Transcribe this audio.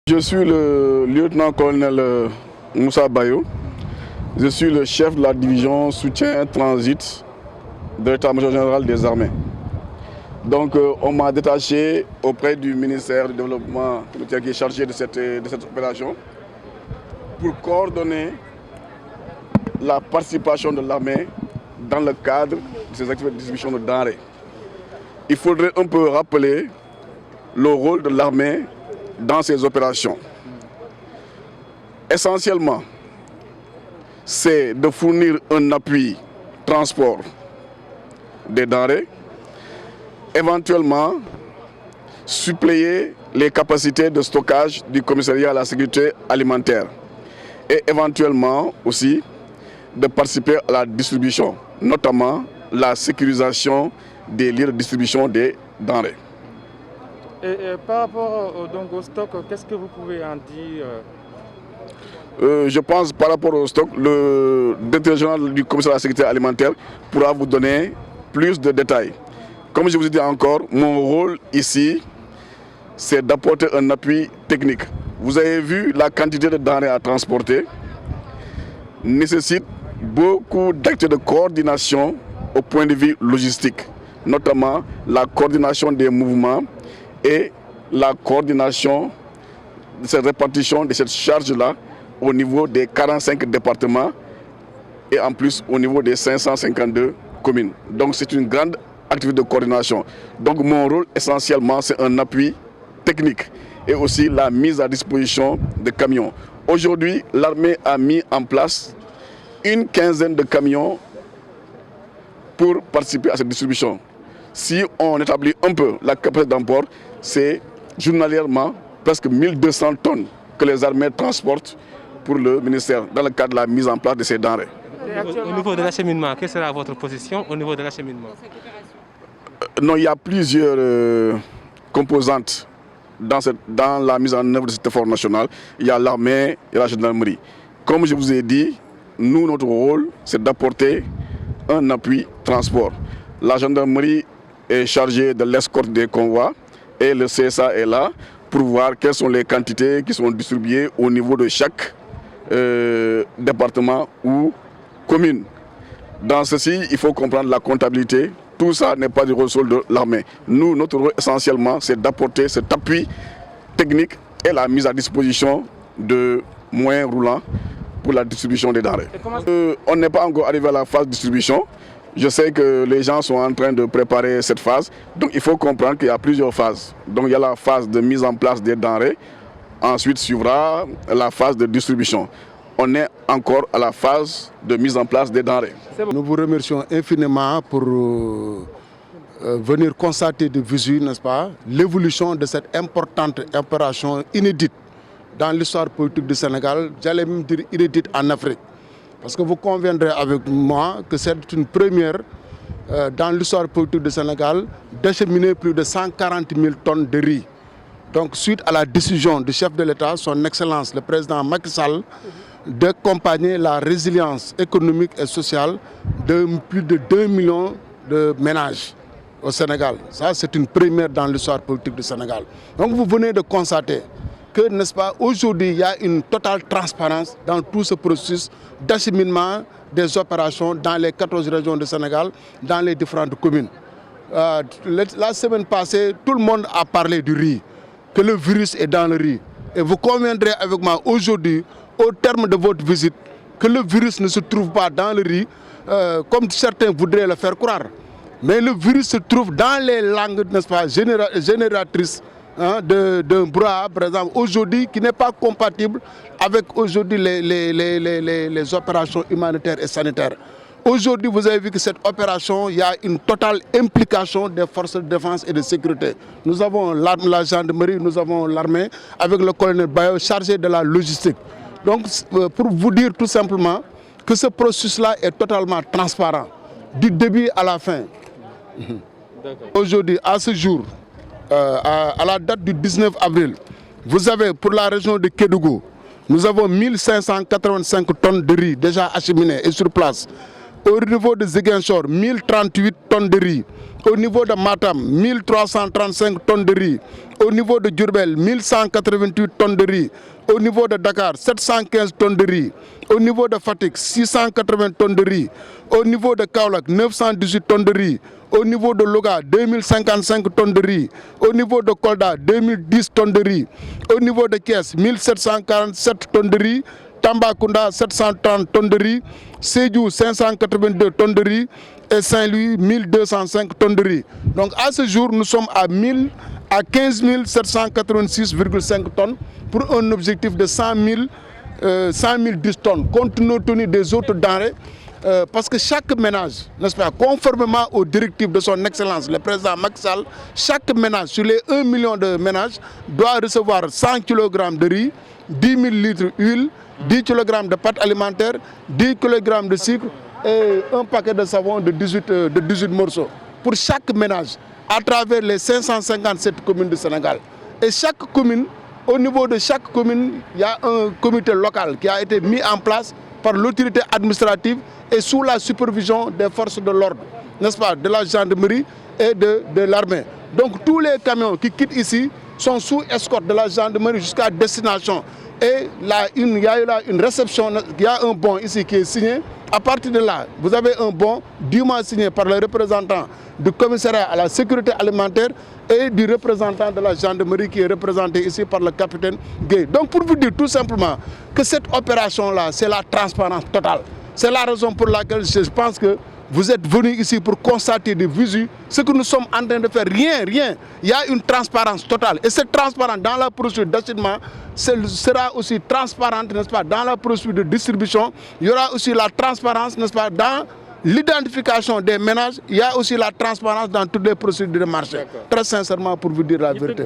Je suis le lieutenant-colonel Moussa Bayo. Je suis le chef de la division soutien transit de l'état-major général des armées. Donc on m'a détaché auprès du ministère du développement communautaire qui est chargé de cette opération pour coordonner la participation de l'armée dans le cadre de ces activités de distribution de denrées. Il faudrait un peu rappeler le rôle de l'armée dans ces opérations. Essentiellement, c'est de fournir un appui transport des denrées, éventuellement suppléer les capacités de stockage du commissariat à la sécurité alimentaire et éventuellement aussi de participer à la distribution, notamment la sécurisation des lieux de distribution des denrées. Et par rapport donc au stock, qu'est-ce que vous pouvez en dire? Je pense par rapport au stock, le directeur général du commissariat à la sécurité alimentaire pourra vous donner plus de détails. Comme je vous ai dit encore, mon rôle ici, c'est d'apporter un appui technique. Vous avez vu la quantité de denrées à transporter nécessite beaucoup d'actes de coordination au point de vue logistique, notamment la coordination des mouvements et la coordination de cette répartition de cette charge-là au niveau des 45 départements et en plus au niveau des 552 communes. Donc c'est une grande activité de coordination. Donc mon rôle essentiellement c'est un appui technique et aussi la mise à disposition de camions. Aujourd'hui, l'armée a mis en place une quinzaine de camions pour participer à cette distribution. Si on établit un peu la capacité d'emport, c'est journalièrement presque 1200 tonnes que les armées transportent pour le ministère dans le cadre de la mise en place de ces denrées. Au niveau de l'acheminement, quelle sera votre position au niveau de l'acheminement? Non, il y a plusieurs composantes dans la mise en œuvre de cet effort national. Il y a l'armée et la gendarmerie. Comme je vous ai dit, nous, notre rôle, c'est d'apporter un appui transport. La gendarmerie est chargée de l'escorte des convois et le CSA est là pour voir quelles sont les quantités qui sont distribuées au niveau de chaque département ou commune. Dans ceci, il faut comprendre la comptabilité. Tout ça n'est pas du ressort de l'armée. Nous, notre rôle essentiellement, c'est d'apporter cet appui technique et la mise à disposition de moyens roulants pour la distribution des denrées. On n'est pas encore arrivé à la phase de distribution. Je sais que les gens sont en train de préparer cette phase. Donc il faut comprendre qu'il y a plusieurs phases. Donc il y a la phase de mise en place des denrées. Ensuite suivra la phase de distribution. On est encore à la phase de mise en place des denrées. Nous vous remercions infiniment pour venir constater de visu, n'est-ce pas, l'évolution de cette importante opération inédite dans l'histoire politique du Sénégal, j'allais même dire inédite en Afrique. Parce que vous conviendrez avec moi que c'est une première dans l'histoire politique du Sénégal d'acheminer plus de 140 000 tonnes de riz. Donc suite à la décision du chef de l'État, son Excellence le président Macky Sall, d'accompagner la résilience économique et sociale de plus de 2 millions de ménages au Sénégal. Ça, c'est une première dans l'histoire politique du Sénégal. Donc vous venez de constater que, n'est-ce pas, aujourd'hui, il y a une totale transparence dans tout ce processus d'acheminement des opérations dans les 14 régions du Sénégal, dans les différentes communes. La semaine passée, tout le monde a parlé du riz, que le virus est dans le riz. Et vous conviendrez avec moi aujourd'hui, au terme de votre visite, que le virus ne se trouve pas dans le riz, comme certains voudraient le faire croire. Mais le virus se trouve dans les langues, n'est-ce pas, génératrices d'un brouhaha, par exemple, aujourd'hui, qui n'est pas compatible avec aujourd'hui les opérations humanitaires et sanitaires. Aujourd'hui, vous avez vu que cette opération, il y a une totale implication des forces de défense et de sécurité. Nous avons la gendarmerie, nous avons l'armée, avec le colonel Bayo chargé de la logistique. Donc, pour vous dire tout simplement que ce processus-là est totalement transparent, du début à la fin. Aujourd'hui, à ce jour, à la date du 19 avril, vous avez pour la région de Kédougou, nous avons 1585 tonnes de riz déjà acheminées et sur place. Au niveau de Ziguinchor, 1038 tonnes de riz. Au niveau de Matam, 1335 tonnes de riz. Au niveau de Diourbel, 1188 tonnes de riz. Au niveau de Dakar, 715 tonnes de riz. Au niveau de Fatick, 680 tonnes de riz. Au niveau de Kaolack, 918 tonnes de riz. Au niveau de Louga, 2055 tonnes de riz. Au niveau de Kolda, 2010 tonnes de riz. Au niveau de Thiès, 1747 tonnes de riz. Tambacounda, 730 tonnes de riz. Sédhiou, 582 tonnes de riz. Et Saint-Louis, 1205 tonnes de riz. Donc à ce jour, nous sommes à 15 786,5 tonnes pour un objectif de 100 010 tonnes, compte tenu des autres denrées. Parce que chaque ménage, n'est-ce pas, conformément aux directives de son Excellence, le président Macky Sall, chaque ménage, sur les 1 million de ménages, doit recevoir 100 kg de riz, 10 000 litres d'huile, 10 kg de pâtes alimentaires, 10 kg de sucre et un paquet de savon de 18 morceaux. Pour chaque ménage, à travers les 557 communes du Sénégal. Et chaque commune, au niveau de chaque commune, il y a un comité local qui a été mis en place par l'autorité administrative et sous la supervision des forces de l'ordre, n'est-ce pas, de la gendarmerie et de l'armée. Donc tous les camions qui quittent ici sont sous escorte de la gendarmerie jusqu'à destination. Et là, il y a eu là une réception, il y a un bon ici qui est signé. À partir de là, vous avez un bon dûment signé par le représentant du commissariat à la sécurité alimentaire et du représentant de la gendarmerie qui est représenté ici par le capitaine Gueye. Donc pour vous dire tout simplement que cette opération-là, c'est la transparence totale. C'est la raison pour laquelle je pense que vous êtes venus ici pour constater des visu. Ce que nous sommes en train de faire, rien. Il y a une transparence totale. Et cette transparence dans la procédure d'acheminement sera aussi transparente, n'est-ce pas, dans la procédure de distribution. Il y aura aussi la transparence, n'est-ce pas, dans l'identification des ménages. Il y a aussi la transparence dans toutes les procédures de marché. Très sincèrement, pour vous dire la vérité.